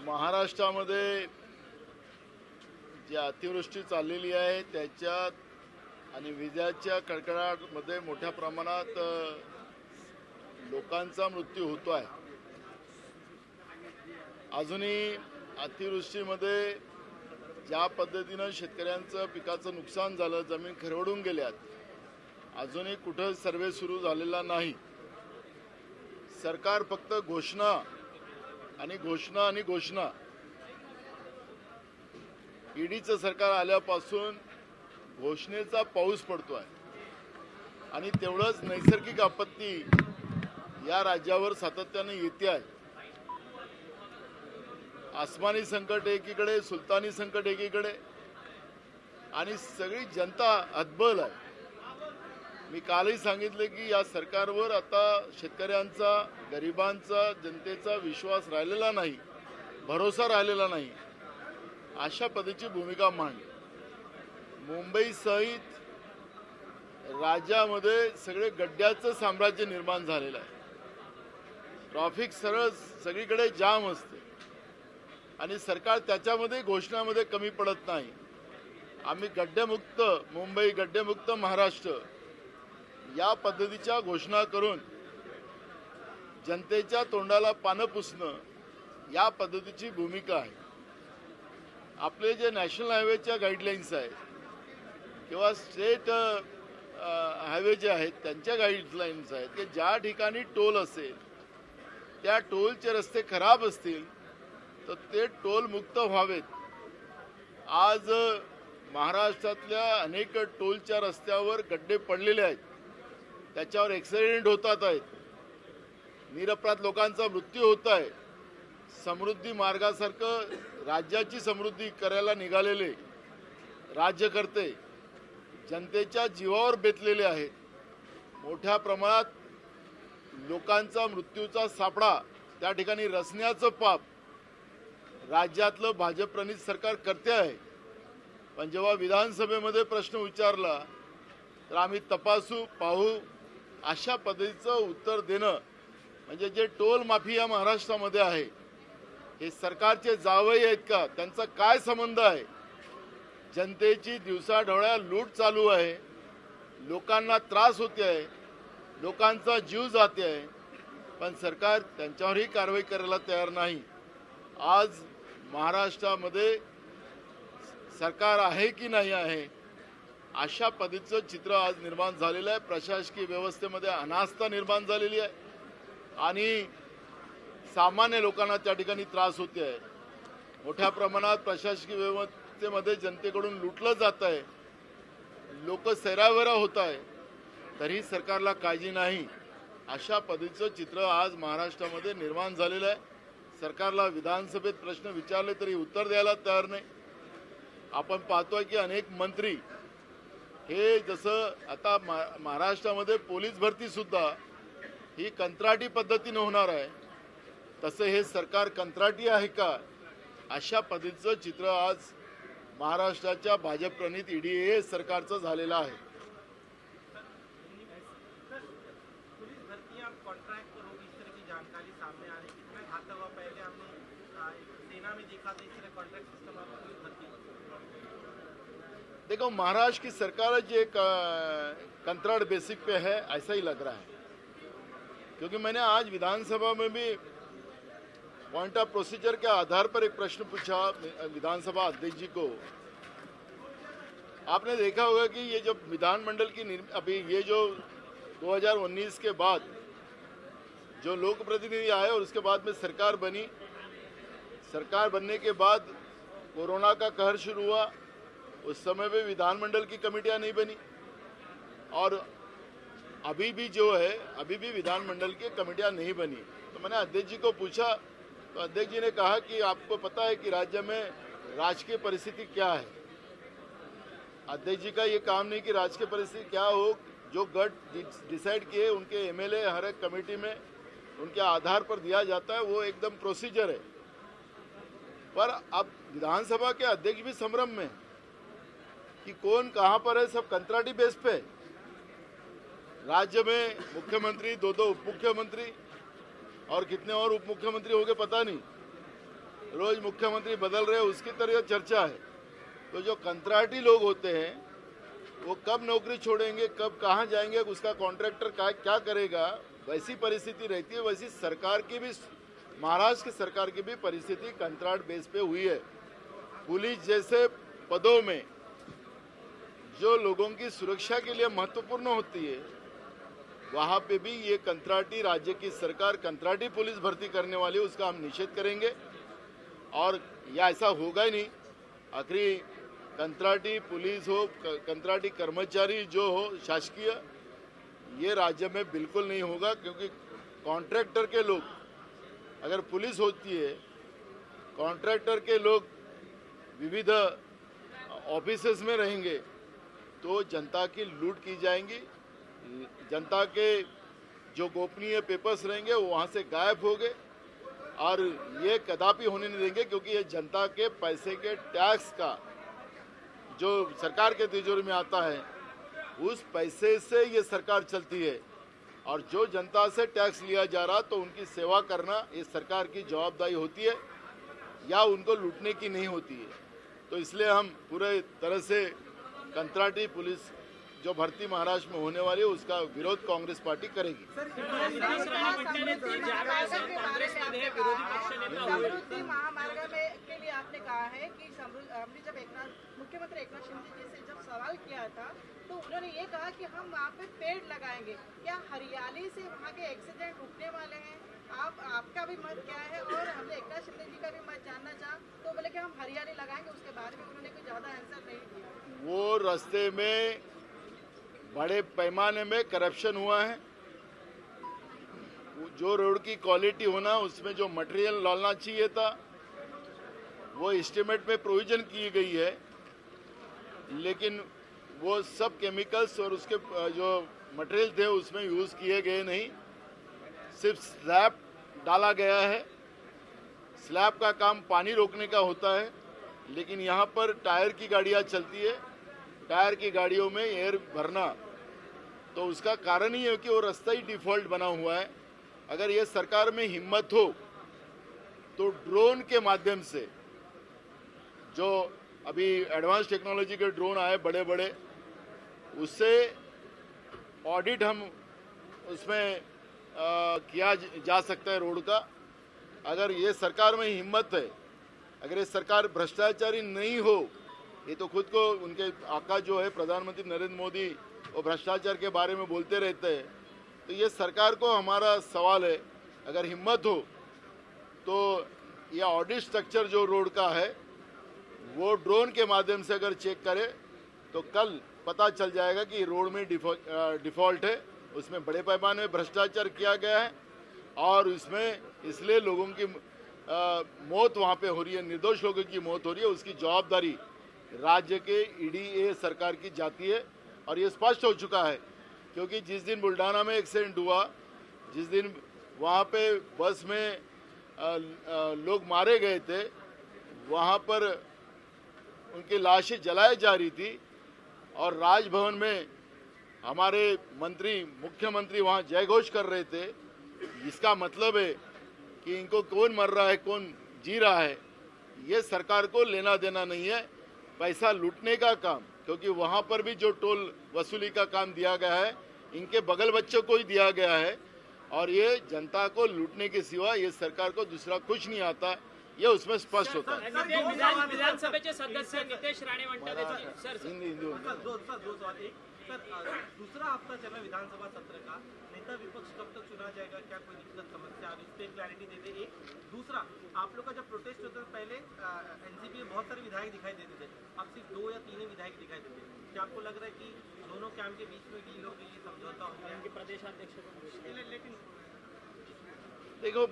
महाराष्ट्रामध्ये जी अतिवृष्टी चाललेली आहे त्याच्यात आणि विजांच्या कडकडाटामध्ये मोठ्या प्रमाणात लोकांचा मृत्यू होतो आहे। अजूनही अतिवृष्टीमध्ये ज्या पद्धतीनं शेतकऱ्यांचं पिकाचं नुकसान झालं, जमीन खरवडून गेल्यात, अजूनही कुठं सर्वे सुरू झालेला नाही। सरकार फक्त घोषणा आणि घोषणा आणि घोषणा। ईडीचं सरकार आल्यापासून घोषणेचा पाऊस पडतो आहे आणि तेवढंच नैसर्गिक आपत्ती या राज्यावर सातत्याने येते आहे। आसमानी संकट एकीकडे, सुलतानी संकट एकीकडे आणि सगळी जनता हतबल आहे। मी कालही सांगितले की या सरकारवर आता शेतकऱ्यांचा, गरिबांचा, जनतेचा विश्वास राहिलेला नाही, भरोसा राहिलेला नाही। अशा पद्धतीची भूमिका मांडली। मुंबई सहित राज्यामध्ये सगळे गड्ड्याचं साम्राज्य निर्माण झालेलं आहे। ट्रॅफिक सरळ सगळीकडे जाम असते आणि सरकार त्याच्यामध्ये घोषणामध्ये कमी पडत नाही। आम्ही गड्डेमुक्त मुंबई, गड्डेमुक्त महाराष्ट्र या पद्धतीच्या घोषणा करून जनतेच्या तोंडाला पानं पुसणं या पद्धतीची भूमिका आहे। आपले जे नॅशनल हायवेच्या गाईडलाईन्स आहेत किंवा स्टेट हायवे जे आहेत त्यांच्या गाईडलाईन्स आहेत की ज्या ठिकाणी टोल असेल त्या टोलचे रस्ते खराब असतील तर ते टोल मुक्त व्हावेत। आज महाराष्ट्रातल्या अनेक टोलच्या रस्त्यावर गड्डे पडलेले आहेत, त्याच्यावर ॲक्सिडेंट होतात आहेत, निरपराध लोकांचा मृत्यू होत आहे। समृद्धी मार्गासारखं राज्याची समृद्धी करायला निघालेले राज्यकर्ते जनतेच्या जीवावर बेतलेले आहेत। मोठ्या प्रमाणात लोकांचा मृत्यूचा सापळा त्या ठिकाणी रचण्याचं पाप राज्यातलं भाजप-प्रणीत सरकार करते आहे। पण जेव्हा विधानसभेमध्ये प्रश्न विचारला तर आम्ही तपासू, पाहू अशा पद्धतीचं उत्तर देणं म्हणजे जे टोल माफिया महाराष्ट्रामध्ये आहे हे सरकारचे जावई आहेत का, त्यांचा काय संबंध आहे? जनतेची दिवसाढवळ्या लूट चालू आहे, लोकांना त्रास होते आहे, लोकांचा जीव जाते आहे, पण सरकार त्यांच्यावरही कारवाई करायला तयार नाही। आज महाराष्ट्रामध्ये सरकार आहे की नाही आहे अशा पद्धतीचं चित्र आज निर्माण झालेलं आहे। प्रशासकीय व्यवस्थेमध्ये अनास्था निर्माण झालेली आहे आणि सामान्य लोकांना त्या ठिकाणी त्रास होते आहे। मोठ्या प्रमाणात प्रशासकीय व्यवस्थेमध्ये जनतेकडून लुटलं जात आहे, लोक सैरावैरा होत आहे, तरी सरकारला काळजी नाही। अशा पद्धतीचं चित्र आज महाराष्ट्रामध्ये निर्माण झालेलं आहे। सरकारला विधानसभेत प्रश्न विचारले तरी उत्तर द्यायला तयार नाही। आपण पाहतोय की अनेक मंत्री हे जसं आता महाराष्ट्रामध्ये पोलीस भरती सुद्धा ही कंत्राटी पद्धतीने होणार आहे, तसं हे सरकार कंत्राटी आहे का अशा पद्धतीचं चित्र आज महाराष्ट्राच्या भाजप-प्रणीत ईडी सरकारचं झालेलं आहे। देखो, महाराष्ट्र की सरकार जो एक कंत्राट बेसिक पे है ऐसा ही लग रहा है, क्योंकि मैंने आज विधानसभा में भी पॉइंट ऑफ प्रोसीजर के आधार पर एक प्रश्न पूछा विधानसभा अध्यक्ष जी को। आपने देखा होगा कि ये जो विधानमंडल की अभी ये जो 2019 के बाद जो लोक प्रतिनिधि आए और उसके बाद में सरकार बनी, सरकार बनने के बाद कोरोना का कहर शुरू हुआ, उस समय में विधानमंडल की कमेटियां नहीं बनी और अभी भी जो है अभी भी विधानमंडल की कमेटियां नहीं बनी। तो मैंने अध्यक्ष जी को पूछा तो अध्यक्ष जी ने कहा कि आपको पता है कि राज्य में राजकीय परिस्थिति क्या है। अध्यक्ष जी का ये काम नहीं कि राजकीय परिस्थिति क्या हो, जो गट डिसाइड किए उनके एमएलए हर एक कमेटी में उनके आधार पर दिया जाता है, वो एकदम प्रोसीजर है। पर अब विधानसभा के अध्यक्ष भी संभ्रम में कि कौन कहां पर है, सब कंत्राटी बेस पे। राज्य में मुख्यमंत्री, दो उप मुख्यमंत्री और कितने और उप मुख्यमंत्री हो गए पता नहीं। रोज मुख्यमंत्री बदल रहे उसकी तरह चर्चा है। तो जो कंत्राटी लोग होते हैं वो कब नौकरी छोड़ेंगे, कब कहाँ जाएंगे, उसका कॉन्ट्रैक्टर क्या करेगा, वैसी परिस्थिति रहती है। वैसी सरकार की भी, महाराष्ट्र की सरकार की भी परिस्थिति कंत्राट बेस पे हुई है। पुलिस जैसे पदों में जो लोगों की सुरक्षा के लिए महत्वपूर्ण होती है, वहाँ पे भी ये कंत्राटी, राज्य की सरकार कंत्राटी पुलिस भर्ती करने वाली है, उसका हम निषेध करेंगे। और यह ऐसा होगा ही नहीं। आखिरी कंत्राटी पुलिस हो, कंत्राटी कर्मचारी जो हो शासकीय, ये राज्य में बिल्कुल नहीं होगा। क्योंकि कॉन्ट्रैक्टर के लोग, अगर पुलिस होती है, कॉन्ट्रैक्टर के लोग विविध ऑफिसेस में रहेंगे तो जनता की लूट की जाएंगी। जनता के जो गोपनीय पेपर्स रहेंगे वो वहाँ से गायब हो गए, और ये कदापि होने नहीं देंगे। क्योंकि ये जनता के पैसे के टैक्स का जो सरकार के तिजोरी में आता है, उस पैसे से ये सरकार चलती है। और जो जनता से टैक्स लिया जा रहा, तो उनकी सेवा करना ये सरकार की जवाबदारी होती है, या उनको लूटने की नहीं होती है। तो इसलिए हम पूरे तरह से कंत्राटी पुलिस जो भर्ती महाराष्ट्र में होने वाली है, उसका विरोध कांग्रेस पार्टी करेगी। समृद्धि महामार्ग के लिए आपने कहा है कि हमने जब मुख्यमंत्री एकनाथ शिंदे जी से जब सवाल किया था, तो उन्होंने ये कहा कि हम वहाँ पे पेड़ लगाएंगे। क्या हरियाली से वहाँ के एक्सीडेंट रुकने वाले हैं? आपका भी मत क्या है? और हमने एकनाथ शिंदे जी का भी मत जानना चाहा, तो बोले कि हम हरियाली लगाएंगे। उसके बाद भी उन्होंने कोई ज्यादा आंसर नहीं दिया। वो रास्ते में बड़े पैमाने में करप्शन हुआ है। जो रोड की क्वालिटी होना, उसमें जो मटेरियल डालना चाहिए था, वो एस्टिमेट में प्रोविजन की गई है, लेकिन वो सब केमिकल्स और उसके जो मटेरियल थे उसमें यूज़ किए गए नहीं। सिर्फ स्लैब डाला गया है। स्लैब का काम पानी रोकने का होता है, लेकिन यहाँ पर टायर की गाड़ियाँ चलती है। टायर की गाड़ियों में एयर भरना, तो उसका कारण ही है कि वो रास्ता ही डिफॉल्ट बना हुआ है। अगर ये सरकार में हिम्मत हो तो ड्रोन के माध्यम से, जो अभी एडवांस टेक्नोलॉजी के ड्रोन आए बड़े बड़े, उससे ऑडिट हम उसमें किया जा सकता है रोड का। अगर ये सरकार में हिम्मत है, अगर ये सरकार भ्रष्टाचारी नहीं हो, ये तो खुद को उनके आका जो है प्रधानमंत्री नरेंद्र मोदी वो भ्रष्टाचार के बारे में बोलते रहते हैं। तो ये सरकार को हमारा सवाल है, अगर हिम्मत हो तो ये ऑडिट स्ट्रक्चर जो रोड का है वो ड्रोन के माध्यम से अगर चेक करे तो कल पता चल जाएगा कि रोड में डिफॉल्ट है, उसमें बड़े पैमाने में भ्रष्टाचार किया गया है, और इसमें इसलिए लोगों की मौत वहाँ पे हो रही है, निर्दोष लोगों की मौत हो रही है। उसकी जवाबदारी राज्य के ईडी सरकार की जाती है। और ये स्पष्ट हो चुका है, क्योंकि जिस दिन बुल्ढाना में एक्सीडेंट हुआ, जिस दिन वहाँ पे बस में लोग मारे गए थे, वहाँ पर उनकी लाशें जलाई जा रही थी, और राजभवन में हमारे मुख्यमंत्री वहाँ जयघोष कर रहे थे। इसका मतलब है कि इनको कौन मर रहा है, कौन जी रहा है, ये सरकार को लेना देना नहीं है। पैसा लूटने का काम, क्योंकि वहाँ पर भी जो टोल वसूली का काम दिया गया है, इनके बगल बच्चों को ही दिया गया है, और ये जनता को लूटने के सिवा ये सरकार को दूसरा कुछ नहीं आता, ये उसमें स्पष्ट होता है। विधानसभेचे सदस्य नितेश राणे म्हणतात सर दूसरा हफ्ता चला विधानसभा सत्र का, नेता विपक्ष कब तक चुना जाएगा, क्या कोई दिक्कत समस्या आ रही, इस पे क्लैरिटी दे दे। एक दूसरा, आप लोग का जब प्रोटेस्ट होता था पहले एनसीपी में बहुत सारे विधायक दिखाई देते थे, अब सिर्फ 2 या 3 विधायक दिखाई देते हैं। क्या आपको लग रहा है कि दोनों कैंप के बीच में डील हो गई, समझौता हो गया? प्रदेशाध्यक्ष लेकिन देखो,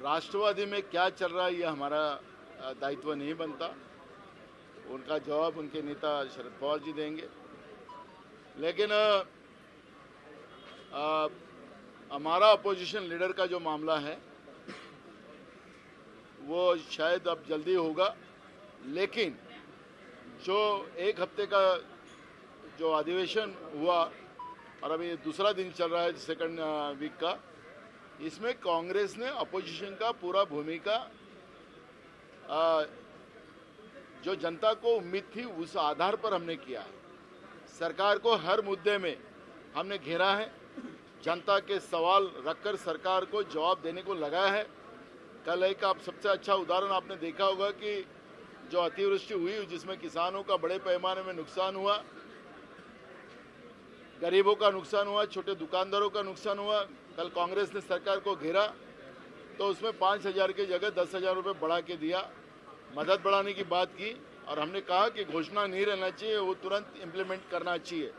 राष्ट्रवादी में क्या चल रहा है ये हमारा दायित्व नहीं बनता। उनका जवाब उनके नेता शरद पवार जी देंगे। लेकिन हमारा अपोजिशन लीडर का जो मामला है वो शायद अब जल्दी होगा, लेकिन जो 1 हफ्ते का जो अधिवेशन हुआ और अभी दूसरा दिन चल रहा है सेकंड वीक का, इसमें कांग्रेस ने अपोजिशन का पूरा भूमिका जो जनता को उम्मीद थी उस आधार पर हमने किया है। सरकार को हर मुद्दे में हमने घेरा है, जनता के सवाल रखकर सरकार को जवाब देने को लगाया है। कल एक आप सबसे अच्छा उदाहरण आपने देखा होगा कि जो अतिवृष्टि हुई जिसमें किसानों का बड़े पैमाने में नुकसान हुआ, गरीबों का नुकसान हुआ, छोटे दुकानदारों का नुकसान हुआ। कल कांग्रेस ने सरकार को घेरा तो उसमें 5,000 की जगह 10,000 रुपये बढ़ा के दिया, मदद बढ़ाने की बात की और हमने कहा कि घोषणा नहीं रहना चाहिए, वो तुरंत इम्प्लीमेंट करना चाहिए।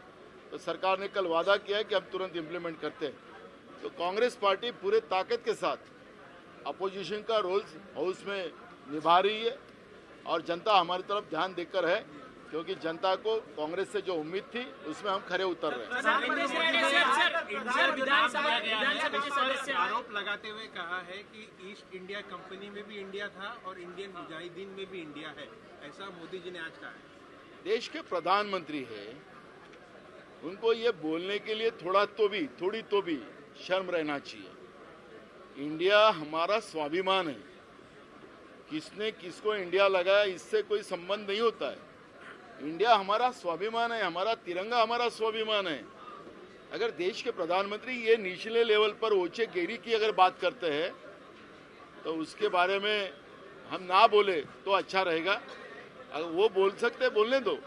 तो सरकार ने कल वादा किया है कि हम तुरंत इम्प्लीमेंट करते हैं। तो कांग्रेस पार्टी पूरे ताकत के साथ अपोजिशन का रोल हाउस में निभा रही है और जनता हमारी तरफ ध्यान देकर है, क्योंकि जनता को कांग्रेस से जो उम्मीद थी उसमें हम खरे उतर रहे हैं। नितेश राणे सर विधानसभेचे सदस्य आरोप लगाते हुए कहा है कि ईस्ट इंडिया कंपनी में भी इंडिया था और इंडियन मुजाहिदीन में भी इंडिया है, ऐसा मोदी जी ने आज कहा है। देश के प्रधानमंत्री है, उनको ये बोलने के लिए थोड़ी तो भी शर्म रहना चाहिए। इंडिया हमारा स्वाभिमान है, किसने किसको इंडिया लगाया इससे कोई संबंध नहीं होता है। इंडिया हमारा स्वाभिमान है, हमारा तिरंगा हमारा स्वाभिमान है। अगर देश के प्रधानमंत्री ये निचले लेवल पर ओछे गेरी की अगर बात करते हैं तो उसके बारे में हम ना बोले तो अच्छा रहेगा। अगर वो बोल सकते हैं बोलने दो,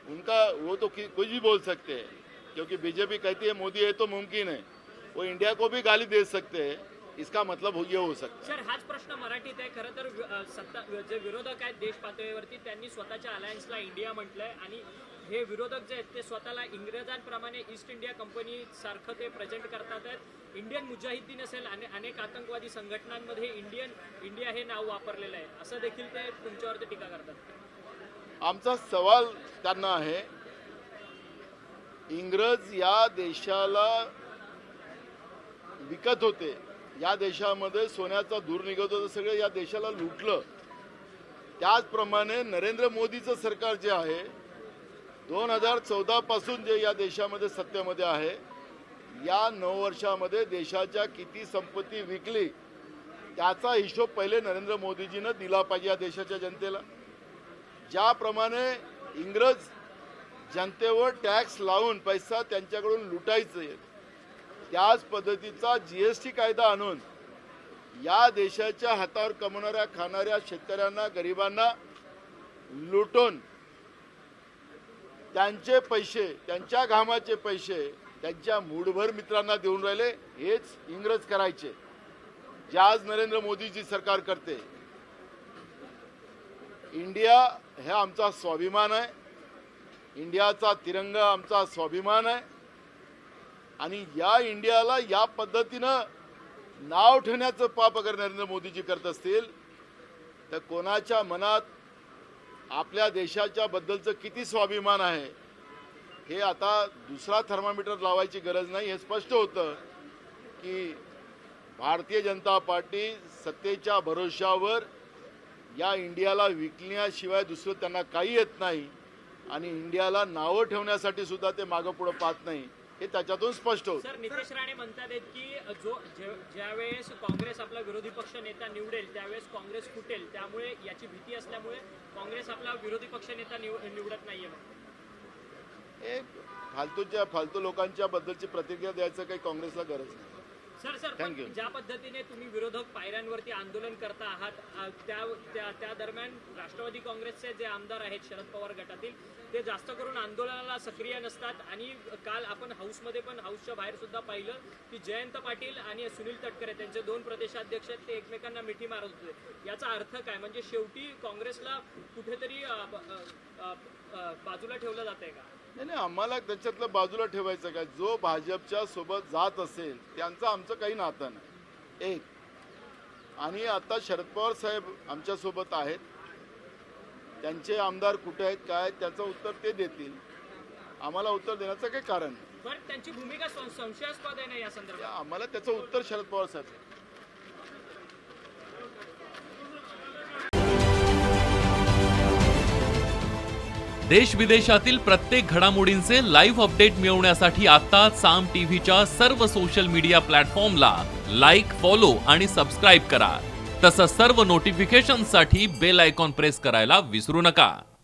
उनका वो तो कुछ भी बोल सकते हैं, क्योंकि बीजेपी कहती है मोदी है तो मुमकिन है, वो इंडिया को भी गाली दे सकते हैं, इसका मतलब ये हो सकता है। सर हाच प्रश्न मराठीत आहे। खरं तर सत्ता जे विरोधक आहेत देश पातळीवरती त्यांनी स्वतःच्या अलायन्सला इंडिया म्हटलंय आणि हे विरोधक जे आहेत ते स्वतःला इंग्रजांप्रमाणे ईस्ट इंडिया कंपनी सारखं ते प्रेझेंट करतात आहेत। इंडियन मुजाहिदीन असेल आणि अनेक आतंकवादी संघटनांमध्ये इंडिया हे नाव वापरलेलं आहे, असं देखील ते तुमच्यावरती टीका करतात। आमचा सवाल त्यांना आहे, इंग्रज या देशाला विकत होते, या देशामध्ये सोन्याचा धूर निघत होता, सगळं या देशाला लुटलं। त्याचप्रमाणे नरेंद्र मोदीचं सरकार जे आहे 2014 पासून जे या देशामध्ये सत्तेमध्ये आहे, या 9 वर्षामध्ये देशाच्या किती संपत्ती विकली त्याचा हिशोब पहिले नरेंद्र मोदीजीनं दिला पाहिजे या देशाच्या जनतेला। ज्याप्रमाणे इंग्रज जनतेवर टॅक्स लावून पैसा त्यांच्याकडून लुटायचे, त्याच पद्धतीचा GST कायदा आणून या देशाच्या हातावर कमवणाऱ्या खाणाऱ्या शेतकऱ्यांना गरिबांना लुटून त्यांचे पैसे, त्यांच्या घामाचे पैसे त्यांच्या मूठभर मित्रांना देऊन राहिले। हेच इंग्रज करायचे, जे आज नरेंद्र मोदीजी सरकार करते। इंडिया हे आमचा स्वाभिमान आहे, इंडियाचा तिरंगा आमचा स्वाभिमान आहे आणि या इंडियाला या पद्धतीनं नाव ठेवण्याचं पाप अगर नरेंद्र मोदीजी करत असतील तर कोणाच्या मनात आपल्या देशाच्या बद्दलचं किती स्वाभिमान आहे हे आता दुसरा थर्मामीटर लावायची गरज नाही। हे स्पष्ट होतं की भारतीय जनता पार्टी सत्तेच्या भरोशावर या इंडियाला विकण्याशिवाय दुसरं त्यांना काही येत नाही आणि इंडियाला नावं ठेवण्यासाठी सुद्धा ते मागं पुढं पाहत नाही, हे त्याच्यातून स्पष्ट होतं। सर नितेश राणे म्हणतात आहेत की ज्यावेळेस काँग्रेस आपला विरोधी पक्ष नेता निवडेल त्यावेळेस काँग्रेस फुटेल, त्यामुळे याची भीती असल्यामुळे काँग्रेस आपला विरोधी पक्ष नेता निवडत नाहीये। फालतू लोकांच्या बद्दलची प्रतिक्रिया द्यायचं काही काँग्रेसला गरज नाही। सर ज्या पद्धतीने तुम्ही विरोधक पायऱ्यांवरती आंदोलन करता आहात त्या दरम्यान राष्ट्रवादी काँग्रेसचे जे आमदार आहेत शरद पवार गटातील ते जास्त करून आंदोलनाला सक्रिय नसतात आणि काल आपण हाऊसमध्ये पण हाऊसच्या बाहेर सुद्धा पाहिलं की जयंत पाटील आणि सुनील तटकरे त्यांचे 2 प्रदेशाध्यक्ष आहेत ते एकमेकांना मिठी मारत होते। याचा अर्थ काय, म्हणजे शेवटी काँग्रेसला कुठेतरी बाजूला ठेवलं जातंय का? नाही, आम्हाला त्याच्यातलं बाजूला ठेवायचं काय, जो भाजपच्या सोबत जात असेल त्यांचं आमचं काही नातं नाही एक। आणि आता शरद पवार साहेब आमच्या सोबत आहेत, त्यांचे आमदार कुठे आहेत काय आहेत त्याचं उत्तर ते देतील, आम्हाला उत्तर देण्याचं काही कारण नाही। पण त्यांची भूमिका संशयास्पद आहे ना या संदर्भात? आम्हाला त्याचं उत्तर शरद पवार साहेब। देश विदेशातील प्रत्येक घडामोडींचे लाईव्ह अपडेट मिळवण्यासाठी आता साम टीव्हीच्या सर्व सोशल मीडिया प्लॅटफॉर्मला लाईक, फॉलो आणि सबस्क्राईब करा। तसंच सर्व नोटिफिकेशनसाठी बेल आयकॉन प्रेस करायला विसरू नका.